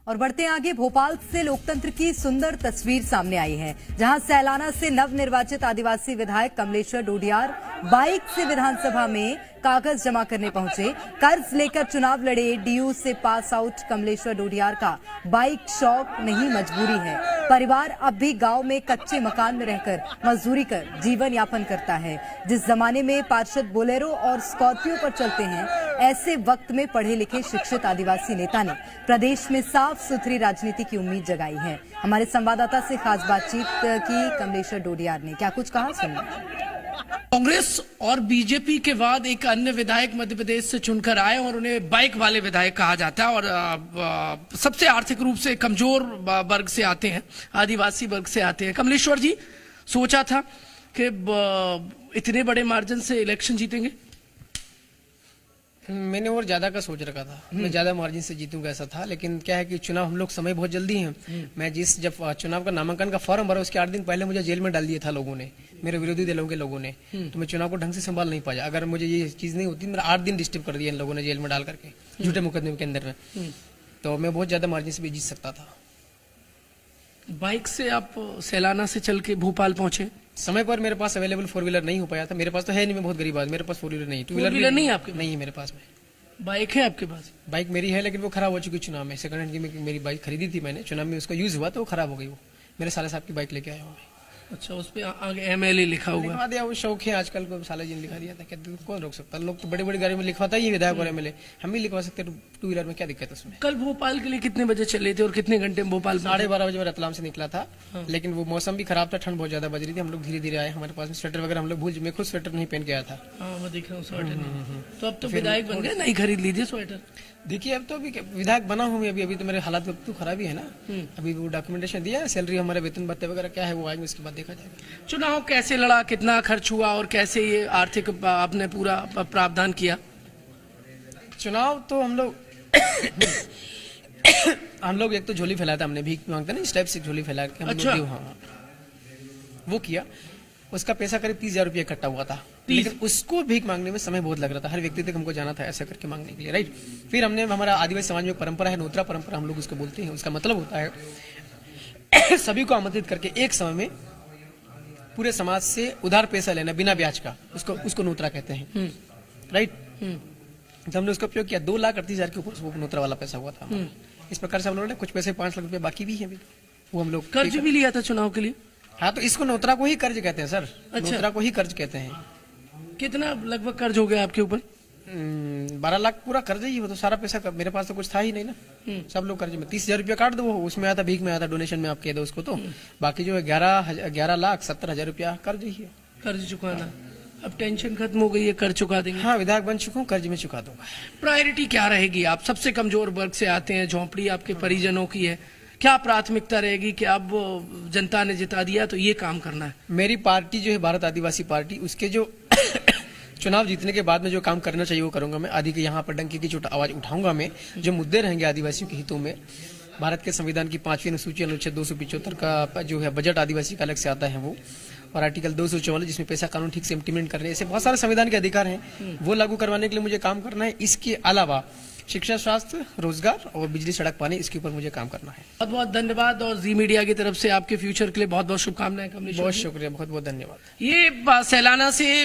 और बढ़ते आगे, भोपाल से लोकतंत्र की सुंदर तस्वीर सामने आई है, जहां सैलाना से नवनिर्वाचित आदिवासी विधायक कमलेश्वर डोडियार बाइक से विधानसभा में कागज जमा करने पहुंचे। कर्ज लेकर चुनाव लड़े डीयू से पास आउट कमलेश्वर डोडियार का बाइक शौक नहीं मजबूरी है। परिवार अब भी गांव में कच्चे मकान में रहकर मजदूरी कर जीवन यापन करता है। जिस जमाने में पार्षद बोलेरो और स्कॉर्पियो पर चलते हैं, ऐसे वक्त में पढ़े लिखे शिक्षित आदिवासी नेता ने प्रदेश में साफ सुथरी राजनीति की उम्मीद जगाई है। हमारे संवाददाता से खास बातचीत की कमलेश्वर डोडियार ने, क्या कुछ कहा सुनिए। कांग्रेस और बीजेपी के बाद एक अन्य विधायक मध्य प्रदेश से चुनकर आए और उन्हें बाइक वाले विधायक कहा जाता है और सबसे आर्थिक रूप से कमजोर वर्ग से आते हैं, आदिवासी वर्ग से आते हैं। कमलेश्वर जी, सोचा था कि इतने बड़े मार्जिन से इलेक्शन जीतेंगे? मैंने और ज्यादा का सोच रखा था, मैं ज्यादा मार्जिन से जीतूंगा ऐसा था, लेकिन क्या है कि चुनाव हम लोग समय बहुत जल्दी है। मैं जब चुनाव का नामांकन का फॉर्म भरा उसके 8 दिन पहले मुझे जेल में डाल दिया था लोगों ने, मेरे विरोधी दलों के लोगों ने। तो मैं चुनाव को ढंग से संभाल नहीं पाया। अगर मुझे ये चीज नहीं होती, मेरा 8 दिन डिस्टर्ब कर दिया इन लोगों ने जेल में डाल करके, झूठे मुकदमे के अंदर में। तो मैं बहुत ज्यादा मार्जिन से भी जीत सकता था। बाइक से आप सैलाना से चल के भोपाल पहुंचे? समय पर मेरे पास अवेलेबल 4 व्हीलर नहीं हो पाया था। मेरे पास तो है नहीं, मैं बहुत गरीब आदमी, मेरे पास 4 व्हीलर नहीं, 2 व्हीलर नहीं है आपके? नहीं है मेरे पास में। बाइक है आपके पास? बाइक मेरी है, लेकिन वो खराब हो चुकी चुनाव में। सेकंड हैंड की मेरी बाइक खरीदी थी मैंने, चुनाव में उसका यूज हुआ तो वो खराब हो गई। वो मेरे साले साहब की बाइक लेके आया हूँ मैं। अच्छा, उस पे आगे MLA लिखा हुआ? लिखवा दिया, वो शौक है आजकल को, साले जी ने लिखा दिया था। क्या कौन रोक सकता? लोग तो बड़ी बड़ी गाड़ी में लिखवाता ही विधायक और MLA, हम भी लिखवा सकते 2 व्हीलर में, क्या दिक्कत है उसमें? कल भोपाल के लिए कितने बजे चले थे और कितने घंटे में भोपाल? 12:30 बजे मैं रतलाम से निकला था। लेकिन वो मौसम भी खराब था, ठंड बहुत ज्यादा बज रही थी। हम लोग धीरे धीरे आए, हमारे पास में स्वेटर वगैरह हम लोग भूल, मैं खुद स्वेटर नहीं पहन के आया था। मैं देख रहा हूँ स्वेटर। तो अब तो विधायक बन गए, नहीं खरीद लीजिए स्वेटर। देखिए, अब तो अभी विधायक बना हूँ मैं, अभी तो मेरे हालात तो खराब ही है ना। अभी वो डॉक्यूमेंटेशन दिया है, सैलरी हमारे वेतन भत्ते वगैरह क्या है वो आएंगे, उसके बाद देखा जाएगा। चुनाव कैसे लड़ा, कितना खर्च हुआ और कैसे ये आर्थिक आपने पूरा प्रावधान किया? चुनाव तो हम लोग एक तो झोली फैलाया था हमने, भीख मांगते ना, इस टाइप से झोली फैला के हम लोग, हाँ वो किया। उसका पैसा करीब 30,000 रुपया इकट्ठा हुआ था, लेकिन उसको भीख मांगने में समय बहुत लग रहा था। हर व्यक्ति तक हमको जाना था ऐसा करके मांगने के लिए, राइट। फिर हमने, हमारा आदिवासी समाज में परंपरा है, नोत्रा परंपरा हम लोग उसको बोलते हैं। उसका मतलब होता है सभी को आमंत्रित करके एक समय में पूरे समाज से उधार पैसा लेना बिना ब्याज का, उसको नोत्रा कहते हैं, राइट। तो हमने उसका उपयोग किया। 2,38,000 के ऊपर वो नोत्रा वाला पैसा हुआ था। इस प्रकार से हम लोगों ने कुछ पैसे 5 लाख रुपए बाकी भी है, वो हम लोग कर्ज भी लिया था चुनाव के लिए। हाँ, तो इसको नोत्रा को ही कर्ज कहते हैं सर। अच्छा। नोत्रा को ही कर्ज कहते हैं। कितना लगभग कर्ज हो गया आपके ऊपर? 12 लाख पूरा कर्ज ही। वो तो सारा पैसा मेरे पास तो कुछ था ही नहीं ना, सब लोग कर्ज में। 30,000 रुपया काट दो, उसमें आता भीख में आता, डोनेशन में आप कह दो उसको। तो बाकी जो है 11,70,000 रुपया कर्ज ही है। कर्ज चुकाना, अब टेंशन खत्म हो गई है, कर्ज चुका देंगे। हाँ, विधायक बन चुका हूँ, कर्ज में चुका दूंगा। प्रायोरिटी क्या रहेगी? आप सबसे कमजोर वर्ग से आते हैं, झोंपड़ी आपके परिजनों की है, क्या प्राथमिकता रहेगी कि अब जनता ने जिता दिया तो ये काम करना है? मेरी पार्टी जो है भारत आदिवासी पार्टी, उसके जो चुनाव जीतने के बाद में जो काम करना चाहिए वो करूंगा मैं। आदि के यहाँ पर डंके की आवाज उठाऊंगा मैं। जो मुद्दे रहेंगे आदिवासियों के हितों में, भारत के संविधान की 5वीं अनुसूची अनुच्छेद 275 का जो है बजट आदिवासी का अलग से आता है वो, और आर्टिकल 244 जिसमें पैसा कानून ठीक से इम्प्लीमेंट करने, ऐसे बहुत सारे संविधान के अधिकार हैं, वो लागू करवाने के लिए मुझे काम करना है। इसके अलावा शिक्षा, स्वास्थ्य, रोजगार और बिजली, सड़क, पानी, इसके ऊपर मुझे काम करना है। बहुत बहुत धन्यवाद, और जी मीडिया की तरफ से आपके फ्यूचर के लिए बहुत बहुत शुभकामनाएं। बहुत शुक्रिया, बहुत बहुत धन्यवाद। ये सैलाना से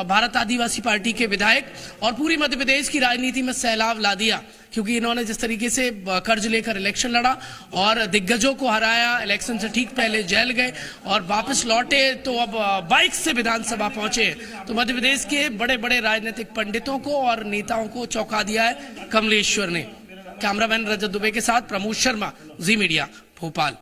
भारत आदिवासी पार्टी के विधायक और पूरी मध्य प्रदेश की राजनीति में सैलाब ला दिया, क्योंकि इन्होंने जिस तरीके से कर्ज लेकर इलेक्शन लड़ा और दिग्गजों को हराया, इलेक्शन से ठीक पहले जेल गए और वापस लौटे, तो अब बाइक से विधानसभा पहुंचे, तो मध्य प्रदेश के बड़े बड़े राजनीतिक पंडितों को और नेताओं को चौंका दिया है कमलेश्वर ने। कैमरामैन रजत दुबे के साथ प्रमोद शर्मा, जी मीडिया, भोपाल।